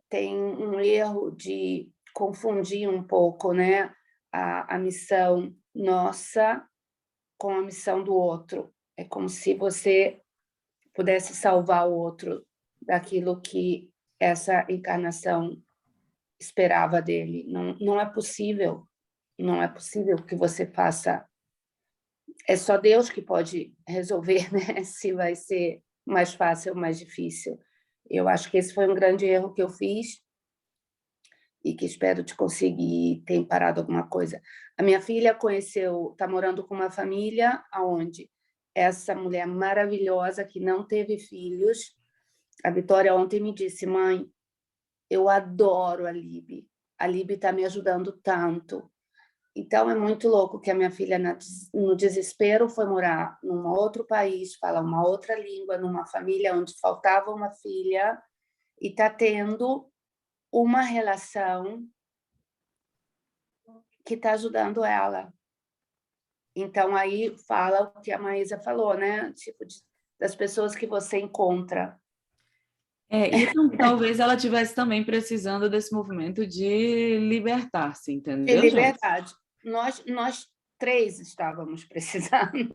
[SPEAKER 4] tem um erro de confundir um pouco, né, a missão nossa com a missão do outro. É como se você pudesse salvar o outro daquilo que essa encarnação esperava dele. Não é possível. Não é possível que você faça. É só Deus que pode resolver, né? Se vai ser mais fácil ou mais difícil. Eu acho que esse foi um grande erro que eu fiz e que espero te conseguir ter parado alguma coisa. A minha filha está morando com uma família aonde essa mulher maravilhosa que não teve filhos. A Vitória ontem me disse, mãe, eu adoro a Libe, a Libe está me ajudando tanto. Então, é muito louco que a minha filha, no desespero, foi morar num outro país, falar uma outra língua, numa família onde faltava uma filha, e está tendo uma relação que está ajudando ela. Então, aí fala o que a Maísa falou, né? Tipo, das pessoas que você encontra.
[SPEAKER 2] Então, talvez ela tivesse também precisando desse movimento de libertar-se,
[SPEAKER 4] De
[SPEAKER 2] entendeu, Joyce?
[SPEAKER 4] liberdade. Nós três estávamos precisando.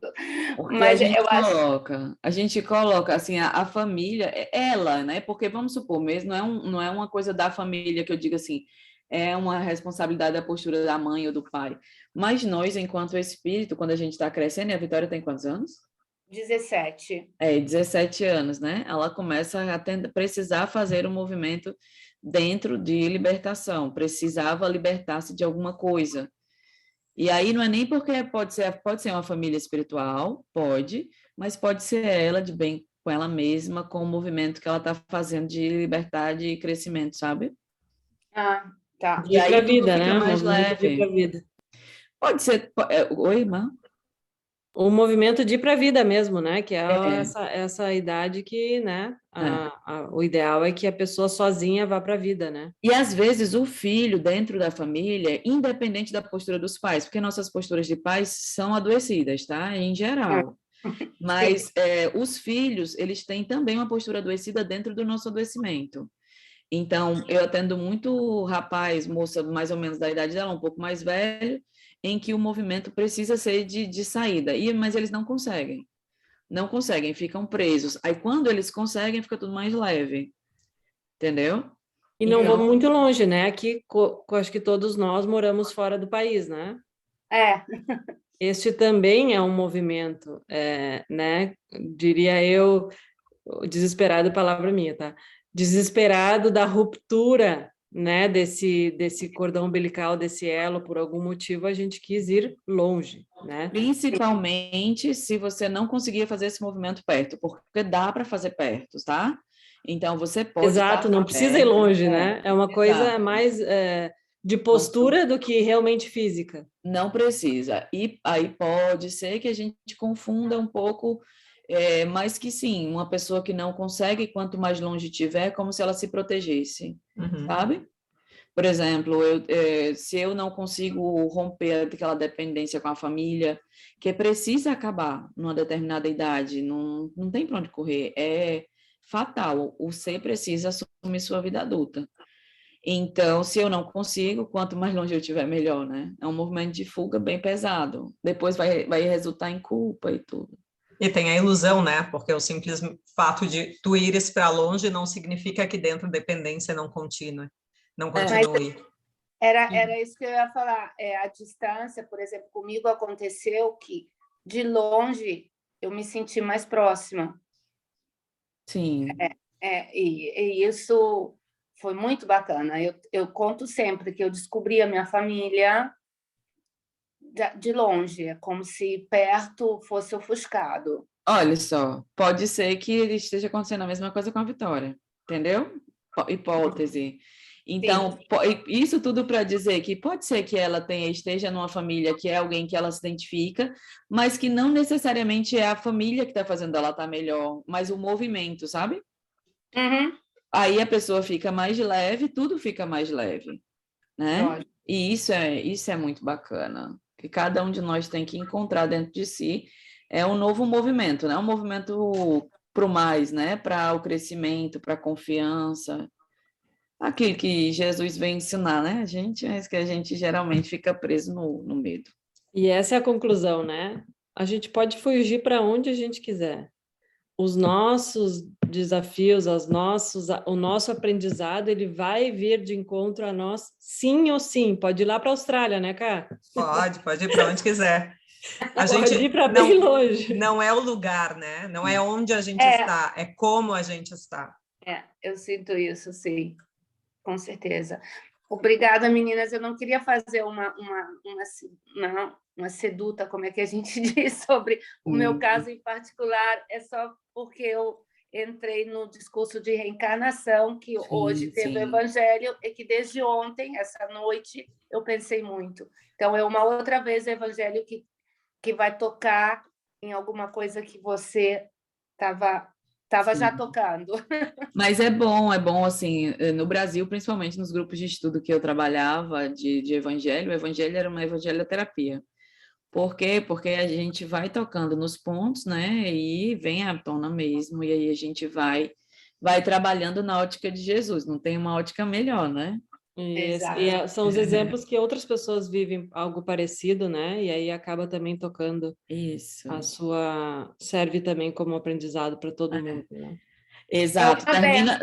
[SPEAKER 2] Porque
[SPEAKER 4] Mas eu acho...
[SPEAKER 2] a gente coloca assim, a família, ela, né? Porque vamos supor mesmo, não é uma coisa da família que eu digo assim, é uma responsabilidade da postura da mãe ou do pai. Mas nós, enquanto espírito, quando a gente está crescendo, e a Vitória tem quantos anos?
[SPEAKER 4] 17.
[SPEAKER 2] 17 anos, né? Ela começa a precisar fazer um movimento dentro de libertação, precisava libertar-se de alguma coisa. E aí não é nem porque pode ser uma família espiritual, pode, mas pode ser ela de bem com ela mesma, com o movimento que ela está fazendo de liberdade e crescimento, sabe?
[SPEAKER 4] Ah, tá.
[SPEAKER 2] E
[SPEAKER 1] Ir para a
[SPEAKER 2] aí tudo
[SPEAKER 1] vida,
[SPEAKER 2] fica
[SPEAKER 1] né? O
[SPEAKER 2] mais
[SPEAKER 1] movimento de ir para
[SPEAKER 2] leve.
[SPEAKER 1] a vida.
[SPEAKER 2] Pode ser. Oi, irmã?
[SPEAKER 1] O movimento de ir para a vida mesmo, né? Que é
[SPEAKER 2] É,
[SPEAKER 1] essa idade que, né?
[SPEAKER 2] é.
[SPEAKER 1] O ideal é que a pessoa sozinha vá para a vida, né?
[SPEAKER 2] E às vezes o filho dentro da família, independente da postura dos pais, porque nossas posturas de pais são adoecidas, tá? Em geral.
[SPEAKER 4] Sim.
[SPEAKER 2] Mas os filhos, eles têm também uma postura adoecida dentro do nosso adoecimento. Então, eu atendo muito rapaz, moça mais ou menos da idade dela, um pouco mais velho, em que o movimento precisa ser de saída, mas eles não conseguem. Não conseguem, ficam presos. Aí, quando eles conseguem, fica tudo mais leve. Entendeu?
[SPEAKER 1] E não vamos
[SPEAKER 2] Então,
[SPEAKER 1] muito longe, né? Aqui, acho que todos nós moramos fora do país, né?
[SPEAKER 4] É,
[SPEAKER 1] Este também é um movimento, né? Diria eu, desesperado, palavra minha, tá? Desesperado da ruptura, né? Desse cordão umbilical, desse elo, por algum motivo a gente quis ir longe, né?
[SPEAKER 2] principalmente se você não conseguia fazer esse movimento perto, porque dá para fazer perto, tá? Então, você pode
[SPEAKER 1] Exato, não
[SPEAKER 2] passar
[SPEAKER 1] precisa ir
[SPEAKER 2] perto.
[SPEAKER 1] longe, né? É uma coisa
[SPEAKER 2] Exato.
[SPEAKER 1] mais de
[SPEAKER 2] Não,
[SPEAKER 1] postura do que realmente física.
[SPEAKER 2] não precisa. E aí pode ser que a gente confunda um pouco, mas que sim, uma pessoa que não consegue, quanto mais longe tiver, é como se ela se protegesse, sabe? Por exemplo, se eu não consigo romper aquela dependência com a família, que precisa acabar numa determinada idade, não tem para onde correr, é fatal. O ser precisa assumir sua vida adulta. Então, se eu não consigo, quanto mais longe eu estiver, melhor, né? É um movimento de fuga bem pesado. Depois vai resultar em culpa e tudo.
[SPEAKER 3] E tem a ilusão, né? Porque o simples fato de tu ires para longe não significa que dentro dependência não continue, não
[SPEAKER 4] mas
[SPEAKER 3] continue.
[SPEAKER 4] era isso que eu ia falar. A distância, por exemplo, comigo aconteceu que, de longe, eu me senti mais próxima.
[SPEAKER 2] Sim.
[SPEAKER 4] E isso foi muito bacana. Eu conto sempre que eu descobri a minha família de longe, é como se perto fosse ofuscado.
[SPEAKER 2] Olha só, pode ser que esteja acontecendo a mesma coisa com a Vitória, entendeu? Hipótese. Então, isso tudo para dizer que pode ser que ela esteja numa família que é alguém que ela se identifica, mas que não necessariamente é a família que está fazendo ela estar melhor, mas o movimento, sabe?
[SPEAKER 4] Uhum.
[SPEAKER 2] Aí a pessoa fica mais leve, tudo fica mais leve, né?
[SPEAKER 4] Lógico.
[SPEAKER 2] E isso é muito bacana, que cada um de nós tem que encontrar dentro de si um novo movimento, né? Um movimento para o mais, né? Para o crescimento, para a confiança, aquilo que Jesus vem ensinar, né? A gente, mas que a gente geralmente fica preso no medo.
[SPEAKER 1] E essa é a conclusão, né? A gente pode fugir para onde a gente quiser. Os nossos desafios, o nosso aprendizado, ele vai vir de encontro a nós, sim ou sim. Pode ir lá para a Austrália, né, Cá?
[SPEAKER 3] Pode ir para onde quiser. A
[SPEAKER 1] Pode
[SPEAKER 3] gente
[SPEAKER 1] ir para bem longe.
[SPEAKER 3] não é o lugar, né? Não é onde a gente está, é como a gente está.
[SPEAKER 4] Eu sinto isso, sim, com certeza. Obrigada, meninas. Eu não queria fazer uma seduta, como é que a gente diz, sobre o meu caso em particular, é só porque entrei no discurso de reencarnação, que hoje teve o Evangelho, e que desde ontem, essa noite, eu pensei muito. Então, é uma outra vez o Evangelho que vai tocar em alguma coisa que você estava já tocando.
[SPEAKER 2] Mas é bom, assim, no Brasil, principalmente nos grupos de estudo que eu trabalhava de evangelho, o evangelho era uma evangelioterapia. Por quê? Porque a gente vai tocando nos pontos, né, e vem à tona mesmo, e aí a gente vai trabalhando na ótica de Jesus, não tem uma ótica melhor, né?
[SPEAKER 1] São os exemplos que outras pessoas vivem algo parecido, né? E aí acaba também tocando
[SPEAKER 2] Isso.
[SPEAKER 1] serve também como aprendizado para todo mundo, né?
[SPEAKER 2] Exato,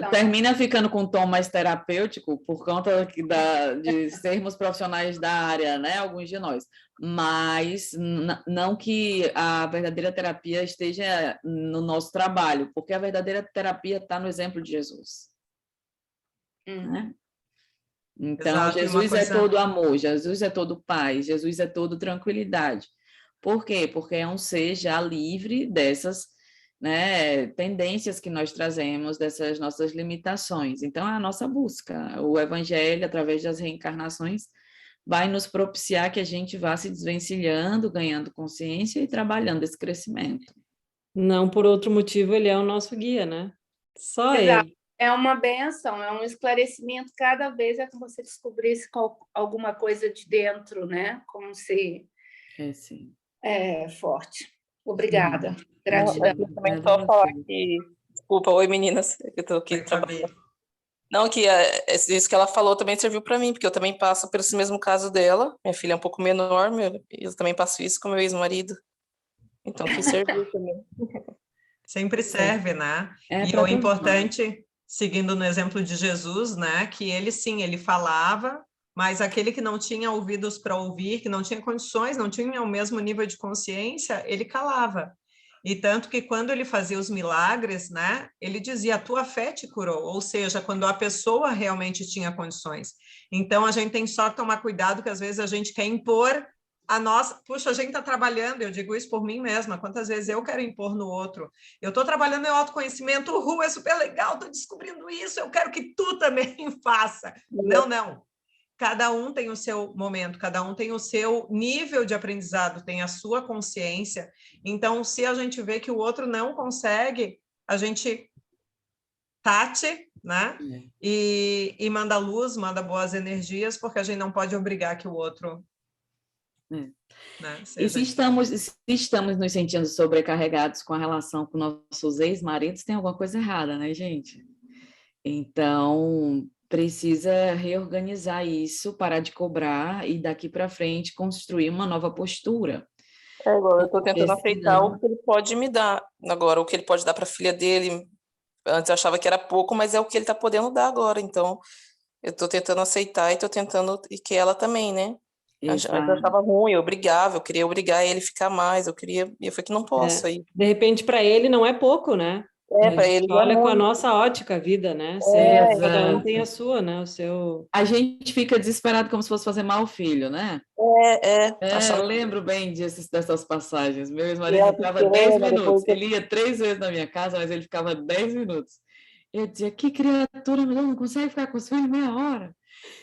[SPEAKER 2] termina ficando com um tom mais terapêutico por conta de sermos profissionais da área, né? Alguns de nós, mas não que a verdadeira terapia esteja no nosso trabalho, porque a verdadeira terapia está no exemplo de Jesus. Né? Então,
[SPEAKER 3] Exato,
[SPEAKER 2] Jesus é todo amor, Jesus é todo paz, Jesus é todo tranquilidade. Por quê? Porque é um ser já livre dessas, né, tendências que nós trazemos, dessas nossas limitações. Então, é a nossa busca. O Evangelho, através das reencarnações, vai nos propiciar que a gente vá se desvencilhando, ganhando consciência e trabalhando esse crescimento.
[SPEAKER 1] Não por outro motivo, ele é o nosso guia, né? Só
[SPEAKER 4] Exato.
[SPEAKER 1] ele.
[SPEAKER 4] É uma benção, é um esclarecimento cada vez que você descobrisse alguma coisa de dentro, né? Como se...
[SPEAKER 2] Sim.
[SPEAKER 4] É forte. Obrigada.
[SPEAKER 5] Gratidão. Eu também só falar que... Desculpa, oi meninas, eu estou aqui trabalhando. Não, que isso que ela falou também serviu para mim, porque eu também passo por esse mesmo caso dela. Minha filha é um pouco menor, eu também passo isso com meu ex-marido. Então, que serviu também.
[SPEAKER 3] Sempre serve, né? E o importante, seguindo no exemplo de Jesus, né? Que ele, sim, ele falava, mas aquele que não tinha ouvidos para ouvir, que não tinha condições, não tinha o mesmo nível de consciência, ele calava. E tanto que quando ele fazia os milagres, né, ele dizia, a tua fé te curou, ou seja, quando a pessoa realmente tinha condições. Então, a gente tem só que tomar cuidado, que às vezes a gente quer impor a nossa... Puxa, a gente está trabalhando, eu digo isso por mim mesma, quantas vezes eu quero impor no outro. Eu estou trabalhando em autoconhecimento, é super legal, estou descobrindo isso, eu quero que tu também faça. Não. Cada um tem o seu momento, cada um tem o seu nível de aprendizado, tem a sua consciência. Então, se a gente vê que o outro não consegue, a gente né? E manda luz, manda boas energias, porque a gente não pode obrigar que o outro... Né,
[SPEAKER 2] e se estamos nos sentindo sobrecarregados com a relação com nossos ex-maridos, tem alguma coisa errada, né, gente? Então... precisa reorganizar isso, parar de cobrar e daqui para frente construir uma nova postura.
[SPEAKER 5] Igual eu estou tentando aceitar o que ele pode me dar agora, o que ele pode dar para a filha dele. Antes eu achava que era pouco, mas é o que ele está podendo dar agora. Então, eu estou tentando aceitar e estou tentando e que ela também, né? Antes eu achava ruim, eu queria obrigar ele a ficar mais, e eu falei que não posso aí.
[SPEAKER 1] De repente, para ele não é pouco, né?
[SPEAKER 5] Para ele
[SPEAKER 1] olha com a nossa ótica a vida, né? Cada um tem a sua, né? O seu...
[SPEAKER 2] A gente fica desesperado como se fosse fazer mal ao filho, né? Eu lembro bem dessas passagens. Meu ex-marido ficava 10 minutos. Ele ia 3 vezes na minha casa, mas ele ficava 10 minutos. Eu dizia, que criatura, não consegue ficar com os filhos meia hora.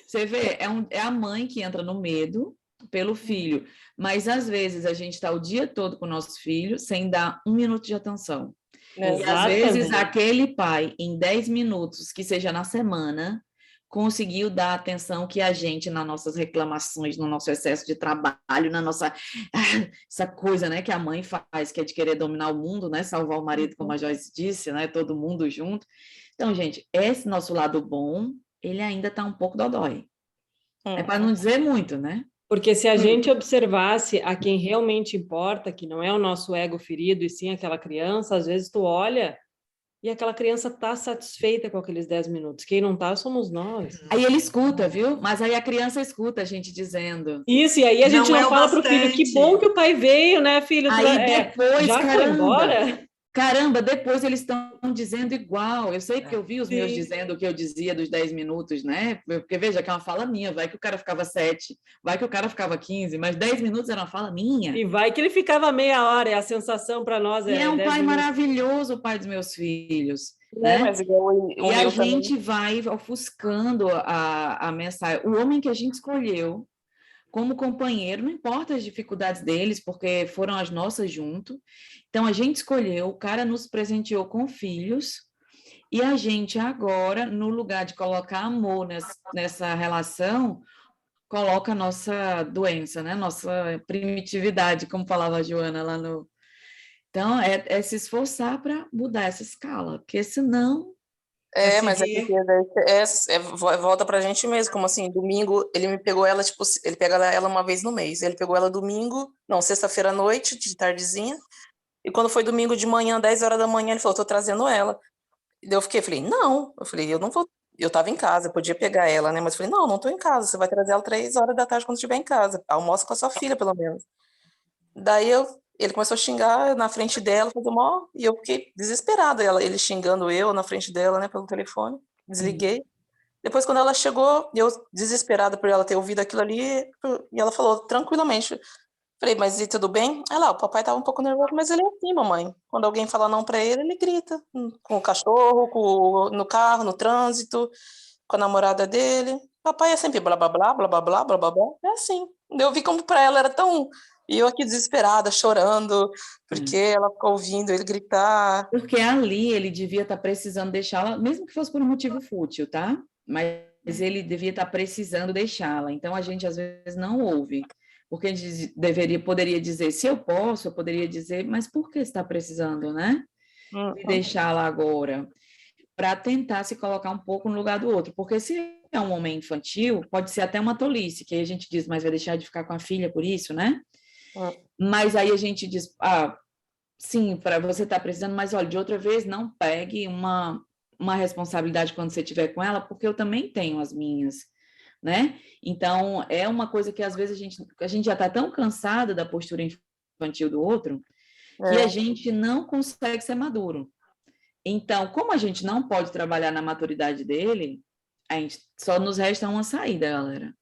[SPEAKER 2] Você vê, é a mãe que entra no medo pelo filho. Mas, às vezes, a gente está o dia todo com o nosso filho sem dar 1 minuto de atenção. E, às vezes, aquele pai, em 10 minutos, que seja na semana, conseguiu dar a atenção que a gente, nas nossas reclamações, no nosso excesso de trabalho, na nossa... essa coisa, né, que a mãe faz, que é de querer dominar o mundo, né, salvar o marido, como a Joyce disse, né, todo mundo junto. Então, gente, esse nosso lado bom, ele ainda está um pouco dodói. É para não dizer muito, né?
[SPEAKER 1] Porque se a gente observasse a quem realmente importa, que não é o nosso ego ferido, e sim aquela criança, às vezes tu olha e aquela criança está satisfeita com aqueles 10 minutos. Quem não está somos nós.
[SPEAKER 2] Aí ele escuta, viu? Mas aí a criança escuta a gente dizendo.
[SPEAKER 1] Isso, e aí a gente não fala para o filho, que bom que o pai veio, né, filho?
[SPEAKER 2] Aí depois,
[SPEAKER 1] já foi embora?
[SPEAKER 2] caramba, depois eles estão dizendo igual. Eu sei que eu vi os meus
[SPEAKER 1] Sim.
[SPEAKER 2] dizendo o que eu dizia dos 10 minutos, né? Porque, veja, que é uma fala minha. Vai que o cara ficava 7, vai que o cara ficava 15, mas 10 minutos era uma fala minha.
[SPEAKER 1] E vai que ele ficava meia hora, e a sensação para nós
[SPEAKER 2] E é um
[SPEAKER 1] 10
[SPEAKER 2] pai
[SPEAKER 1] minutos.
[SPEAKER 2] maravilhoso, o pai dos meus filhos,
[SPEAKER 5] né?
[SPEAKER 2] né?
[SPEAKER 5] Mas igual o
[SPEAKER 2] E a
[SPEAKER 5] meu também.
[SPEAKER 2] gente vai ofuscando a mensagem. O homem que a gente escolheu como companheiro, não importa as dificuldades deles, porque foram as nossas junto. Então, a gente escolheu, o cara nos presenteou com filhos, e a gente agora, no lugar de colocar amor nessa relação, coloca a nossa doença, né? Nossa primitividade, como falava a Joana lá no... Então, é se esforçar para mudar essa escala, porque senão...
[SPEAKER 5] Mas é
[SPEAKER 3] seguir.
[SPEAKER 5] porque daí volta pra gente mesmo, como assim, domingo, ele me pegou ela, tipo, ele pega ela uma vez no mês, ele pegou ela domingo, não, sexta-feira à noite, de tardezinha, e quando foi domingo de manhã, 10 horas da manhã, ele falou, tô trazendo ela. E daí eu falei, não, eu não vou, eu tava em casa, eu podia pegar ela, né, mas eu falei, não tô em casa, você vai trazer ela 3 horas da tarde quando estiver em casa, almoça com a sua filha, pelo menos. Daí ele começou a xingar na frente dela, fazer mó, e eu fiquei desesperada, ele xingando eu na frente dela, né, pelo telefone. Desliguei. Depois, quando ela chegou, eu desesperada por ela ter ouvido aquilo ali, e ela falou tranquilamente. Falei, mas e tudo bem? Ela, o papai tava um pouco nervoso, mas ele é assim, mamãe. Quando alguém fala não pra ele, ele grita. Com o cachorro, no carro, no trânsito, com a namorada dele. Papai é sempre blá blá blá, blá blá blá, blá blá blá. É assim. Eu vi como pra ela era tão. E eu aqui desesperada, chorando, porque ela ficou ouvindo ele gritar.
[SPEAKER 2] Porque ali ele devia estar precisando deixá-la, mesmo que fosse por um motivo fútil, tá? Mas ele devia estar precisando deixá-la. Então a gente às vezes não ouve. Porque a gente poderia dizer, se eu posso, eu poderia dizer, mas por que está precisando, né? De deixá-la agora, para tentar se colocar um pouco no lugar do outro. Porque se é um homem infantil, pode ser até uma tolice, que aí a gente diz, mas vai deixar de ficar com a filha por isso, né? Mas aí a gente diz, sim, para você estar precisando, mas olha, de outra vez, não pegue uma responsabilidade quando você estiver com ela, porque eu também tenho as minhas, né? Então, é uma coisa que às vezes a gente já está tão cansada da postura infantil do outro, que a gente não consegue ser maduro. Então, como a gente não pode trabalhar na maturidade dele, a gente só nos resta uma saída, galera.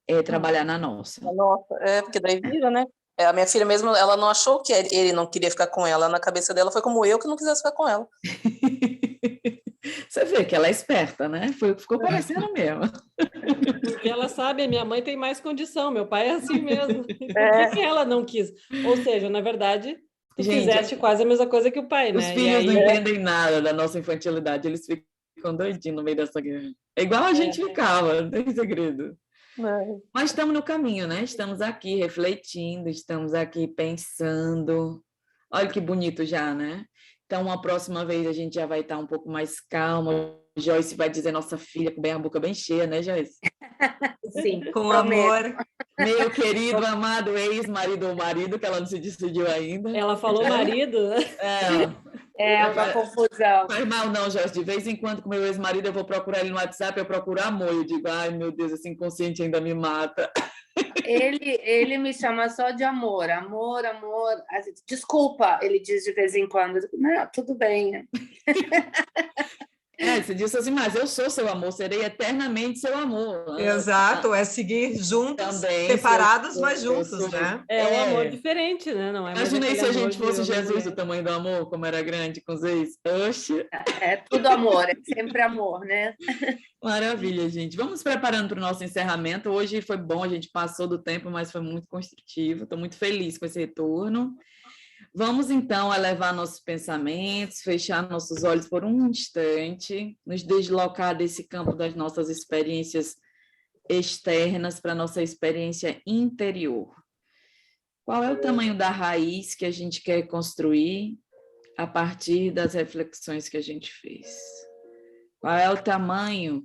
[SPEAKER 2] É trabalhar na nossa.
[SPEAKER 5] Nossa, porque daí vira, né? A minha filha mesmo, ela não achou que ele não queria ficar com ela. Na cabeça dela foi como eu que não quisesse ficar com ela.
[SPEAKER 2] Você vê que ela é esperta, né? Ficou parecendo mesmo.
[SPEAKER 1] Porque ela sabe, a minha mãe tem mais condição, meu pai é assim mesmo. Por que ela não quis? Ou seja, na verdade, tu fizeste quase a mesma coisa que o pai, né?
[SPEAKER 2] Os filhos não entendem nada da nossa infantilidade, eles ficam doidinhos no meio dessa guerra. É igual a gente ficava, não tem segredo. Mas estamos no caminho, né? Estamos aqui refletindo, estamos aqui pensando. Olha que bonito já, né? Então, uma próxima vez a gente já vai estar um pouco mais calma. Joyce vai dizer nossa filha com a boca bem cheia, né, Joyce?
[SPEAKER 4] Sim,
[SPEAKER 3] Com amor.
[SPEAKER 2] Meu querido, amado ex-marido ou marido, que ela não se decidiu ainda.
[SPEAKER 1] Ela falou marido?
[SPEAKER 4] É uma confusão.
[SPEAKER 2] Mas mal não, Joyce. De vez em quando, com meu ex-marido, eu vou procurar ele no WhatsApp, eu procuro amor. Eu digo, ai, meu Deus, esse inconsciente ainda me mata.
[SPEAKER 4] Ele me chama só de amor, amor, amor. Desculpa, ele diz de vez em quando. Eu digo, não, tudo bem.
[SPEAKER 2] Você disse assim, mas eu sou seu amor, serei eternamente seu amor.
[SPEAKER 3] Exato, é seguir juntos, também, separados, mas juntos, né?
[SPEAKER 1] É um amor diferente, né? Não é.
[SPEAKER 2] Imaginei se a gente fosse Jesus, o tamanho do amor, como era grande com os ex. Oxe.
[SPEAKER 4] É tudo amor, é sempre amor, né?
[SPEAKER 2] Maravilha, gente. Vamos preparando para o nosso encerramento. Hoje foi bom, a gente passou do tempo, mas foi muito construtivo. Estou muito feliz com esse retorno. Vamos, então, elevar nossos pensamentos, fechar nossos olhos por um instante, nos deslocar desse campo das nossas experiências externas para a nossa experiência interior. Qual é o tamanho da raiz que a gente quer construir a partir das reflexões que a gente fez? Qual é o tamanho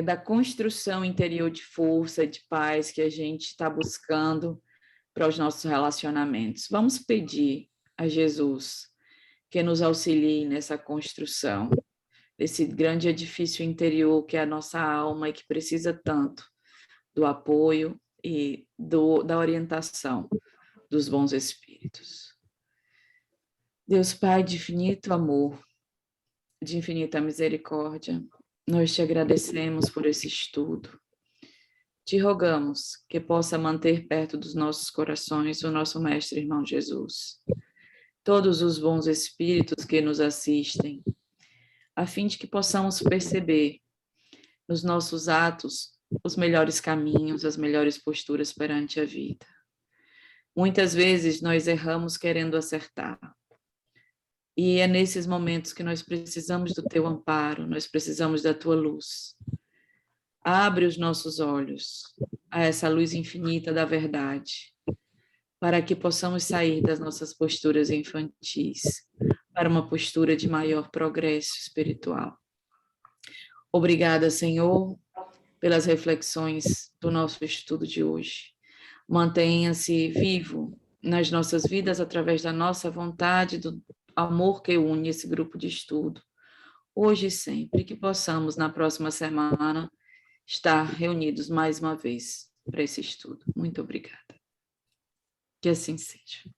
[SPEAKER 2] da construção interior de força, de paz que a gente está buscando para os nossos relacionamentos? Vamos pedir a Jesus que nos auxilie nessa construção desse grande edifício interior que é a nossa alma e que precisa tanto do apoio e da orientação dos bons espíritos. Deus Pai de infinito amor, de infinita misericórdia, nós te agradecemos por esse estudo. Te rogamos que possa manter perto dos nossos corações o nosso Mestre Irmão Jesus, todos os bons espíritos que nos assistem, a fim de que possamos perceber nos nossos atos os melhores caminhos, as melhores posturas perante a vida. Muitas vezes nós erramos querendo acertar. E é nesses momentos que nós precisamos do teu amparo, nós precisamos da tua luz. Abre os nossos olhos a essa luz infinita da verdade, para que possamos sair das nossas posturas infantis, para uma postura de maior progresso espiritual. Obrigada, Senhor, pelas reflexões do nosso estudo de hoje. Mantenha-se vivo nas nossas vidas através da nossa vontade, do amor que une esse grupo de estudo, hoje e sempre, que possamos, na próxima semana, estar reunidos mais uma vez para esse estudo. Muito obrigada. Que assim seja.